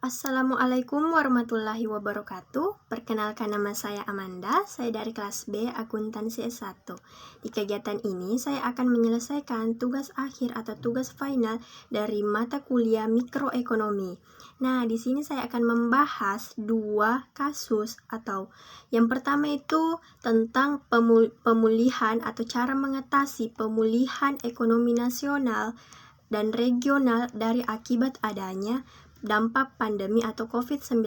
Assalamualaikum warahmatullahi wabarakatuh. Perkenalkan, nama saya Amanda, saya dari kelas B Akuntansi S1. Di kegiatan ini saya akan menyelesaikan tugas akhir atau tugas final dari mata kuliah mikroekonomi. Nah, di sini saya akan membahas dua kasus, atau yang pertama itu tentang pemulihan atau cara mengatasi pemulihan ekonomi nasional dan regional dari akibat adanya dampak pandemi atau COVID-19.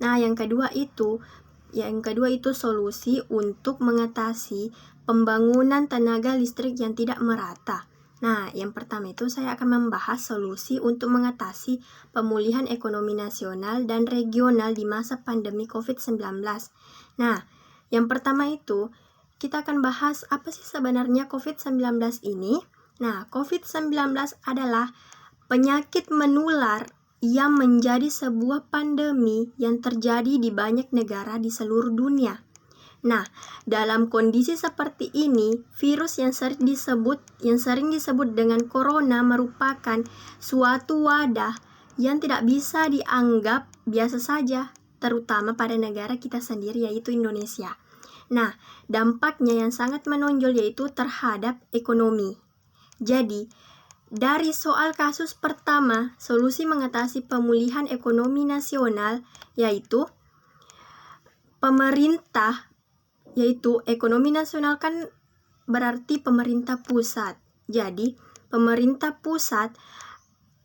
Nah, yang kedua itu solusi untuk mengatasi pembangunan tenaga listrik yang tidak merata. Nah, yang pertama itu saya akan membahas solusi untuk mengatasi pemulihan ekonomi nasional dan regional di masa pandemi COVID-19. Nah, yang pertama itu kita akan bahas apa sih sebenarnya COVID-19 ini. Nah, COVID-19 adalah penyakit menular yang menjadi sebuah pandemi yang terjadi di banyak negara di seluruh dunia. Nah, dalam kondisi seperti ini, virus yang sering disebut dengan corona merupakan suatu wadah yang tidak bisa dianggap biasa saja, terutama pada negara kita sendiri, yaitu Indonesia. Nah, dampaknya yang sangat menonjol yaitu terhadap ekonomi. Jadi, dari soal kasus pertama, solusi mengatasi pemulihan ekonomi nasional yaitu pemerintah, yaitu ekonomi nasional kan berarti pemerintah pusat. Jadi, pemerintah pusat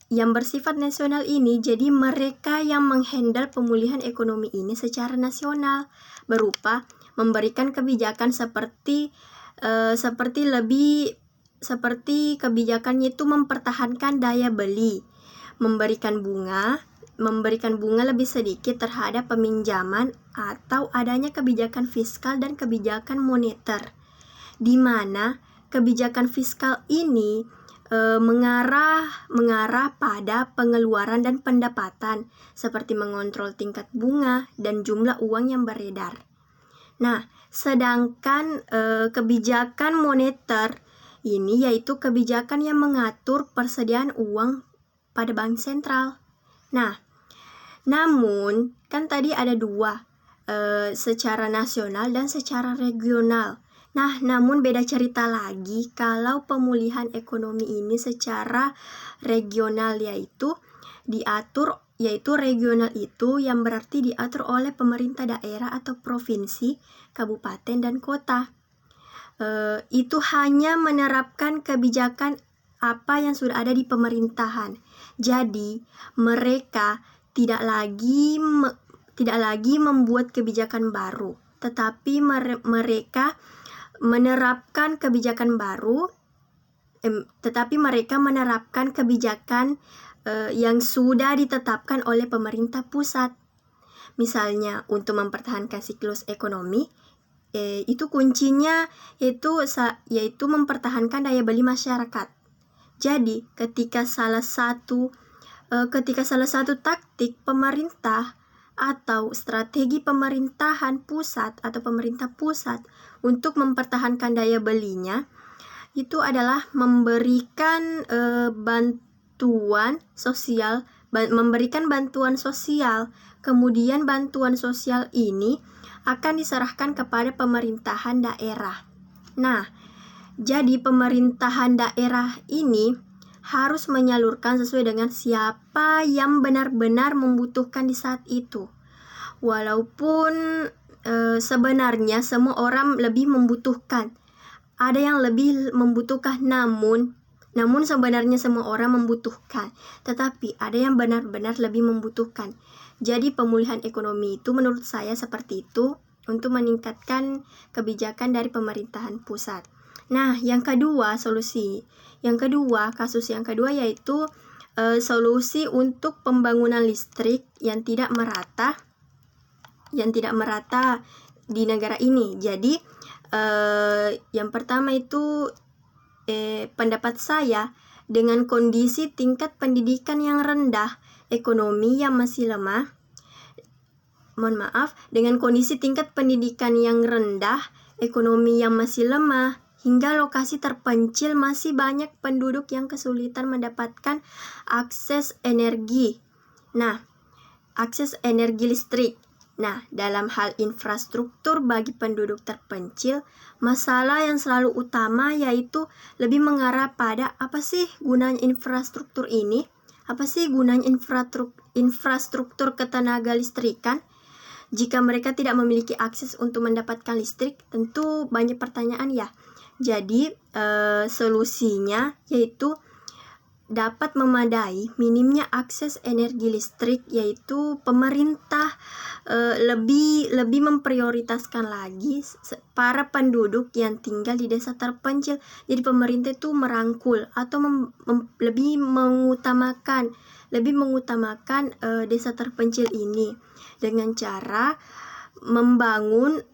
yang bersifat nasional ini, jadi mereka yang menghandle pemulihan ekonomi ini secara nasional berupa memberikan kebijakan seperti kebijakannya itu mempertahankan daya beli, memberikan bunga lebih sedikit terhadap peminjaman, atau adanya kebijakan fiskal dan kebijakan moneter, di mana kebijakan fiskal ini mengarah pada pengeluaran dan pendapatan, seperti mengontrol tingkat bunga dan jumlah uang yang beredar. Nah, sedangkan kebijakan moneter ini yaitu kebijakan yang mengatur persediaan uang pada bank sentral. Nah, namun kan tadi ada dua, secara nasional dan secara regional. Nah, namun beda cerita lagi kalau pemulihan ekonomi ini secara regional, yaitu regional itu yang berarti diatur oleh pemerintah daerah atau provinsi, kabupaten, dan kota. Itu hanya menerapkan kebijakan apa yang sudah ada di pemerintahan. Jadi, mereka tidak lagi membuat kebijakan baru, tetapi mereka menerapkan kebijakan yang sudah ditetapkan oleh pemerintah pusat. Misalnya, untuk mempertahankan siklus ekonomi, itu kuncinya yaitu mempertahankan daya beli masyarakat. Jadi, ketika salah satu taktik pemerintah atau strategi pemerintahan pusat atau pemerintah pusat untuk mempertahankan daya belinya itu adalah memberikan bantuan sosial. Kemudian bantuan sosial ini akan diserahkan kepada pemerintahan daerah. Nah, jadi pemerintahan daerah ini harus menyalurkan sesuai dengan siapa yang benar-benar membutuhkan di saat itu. Walaupun sebenarnya semua orang lebih membutuhkan. Ada yang lebih membutuhkan, namun sebenarnya semua orang membutuhkan. Tetapi ada yang benar-benar lebih membutuhkan. Jadi pemulihan ekonomi itu menurut saya seperti itu untuk meningkatkan kebijakan dari pemerintahan pusat. Nah, kasus yang kedua yaitu solusi untuk pembangunan listrik yang tidak merata di negara ini. Jadi yang pertama itu pendapat saya, dengan kondisi tingkat pendidikan yang rendah, ekonomi yang masih lemah, dengan kondisi tingkat pendidikan yang rendah, ekonomi yang masih lemah, hingga lokasi terpencil masih banyak penduduk yang kesulitan mendapatkan akses energi. Nah, akses energi listrik. Nah, dalam hal infrastruktur bagi penduduk terpencil, masalah yang selalu utama yaitu lebih mengarah pada apa sih gunanya infrastruktur ini? Apa sih gunanya infrastruktur ketenaga listrikan? Jika mereka tidak memiliki akses untuk mendapatkan listrik, tentu banyak pertanyaan ya. Jadi, solusinya yaitu dapat memadai minimnya akses energi listrik, yaitu pemerintah lebih memprioritaskan lagi para penduduk yang tinggal di desa terpencil. Jadi pemerintah itu merangkul atau lebih mengutamakan desa terpencil ini dengan cara membangun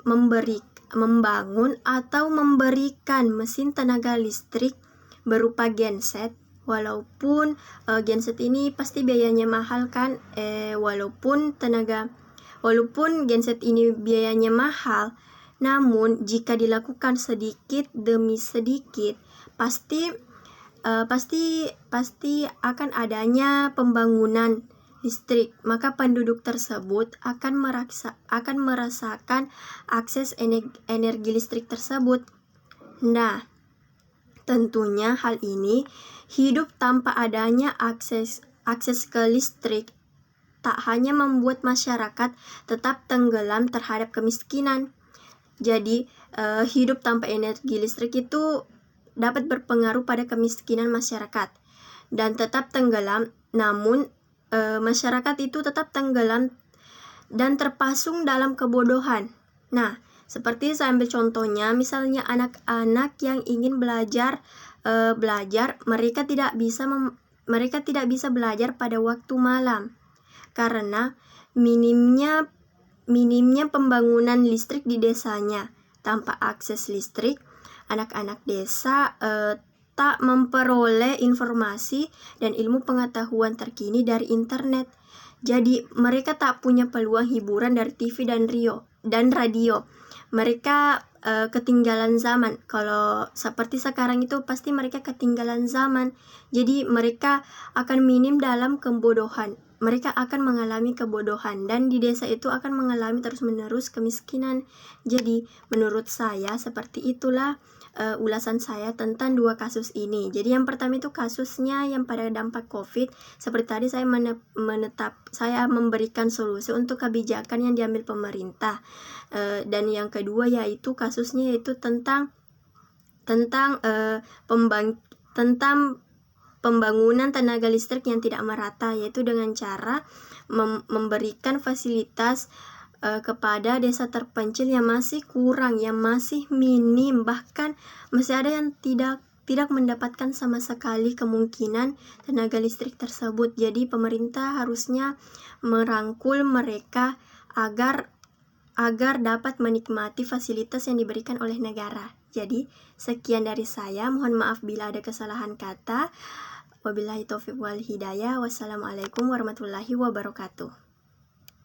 atau memberikan mesin tenaga listrik berupa genset. Walaupun genset ini pasti biayanya mahal kan, walaupun genset ini biayanya mahal, namun jika dilakukan sedikit demi sedikit, pasti akan adanya pembangunan listrik, maka penduduk tersebut akan merasakan akses energi listrik tersebut. Nah, tentunya hal ini hidup tanpa adanya akses ke listrik tak hanya membuat masyarakat tetap tenggelam terhadap kemiskinan. Jadi, hidup tanpa energi listrik itu dapat berpengaruh pada kemiskinan masyarakat dan tetap tenggelam, namun masyarakat itu tetap tenggelam dan terpasung dalam kebodohan. Nah, seperti saya ambil contohnya, misalnya anak-anak yang ingin belajar, mereka tidak bisa belajar pada waktu malam karena minimnya pembangunan listrik di desanya. Tanpa akses listrik, anak-anak desa tak memperoleh informasi dan ilmu pengetahuan terkini dari internet. Jadi mereka tak punya peluang hiburan dari TV dan radio. Mereka ketinggalan zaman. Kalau seperti sekarang itu pasti mereka ketinggalan zaman. Jadi mereka akan minim dalam kebodohan. Mereka akan mengalami kebodohan dan di desa itu akan mengalami terus-menerus kemiskinan. Jadi menurut saya seperti itulah ulasan saya tentang dua kasus ini. Jadi yang pertama itu kasusnya yang pada dampak COVID. Seperti tadi saya saya memberikan solusi untuk kebijakan yang diambil pemerintah. Dan yang kedua yaitu kasusnya yaitu tentang pembangunan tenaga listrik yang tidak merata, yaitu dengan cara memberikan fasilitas kepada desa terpencil yang masih kurang, yang masih minim, bahkan masih ada yang tidak mendapatkan sama sekali kemungkinan tenaga listrik tersebut. Jadi pemerintah harusnya merangkul mereka agar dapat menikmati fasilitas yang diberikan oleh negara. Jadi sekian dari saya, mohon maaf bila ada kesalahan kata. Wabillahi taufiq wal hidayah. Wassalamualaikum warahmatullahi wabarakatuh.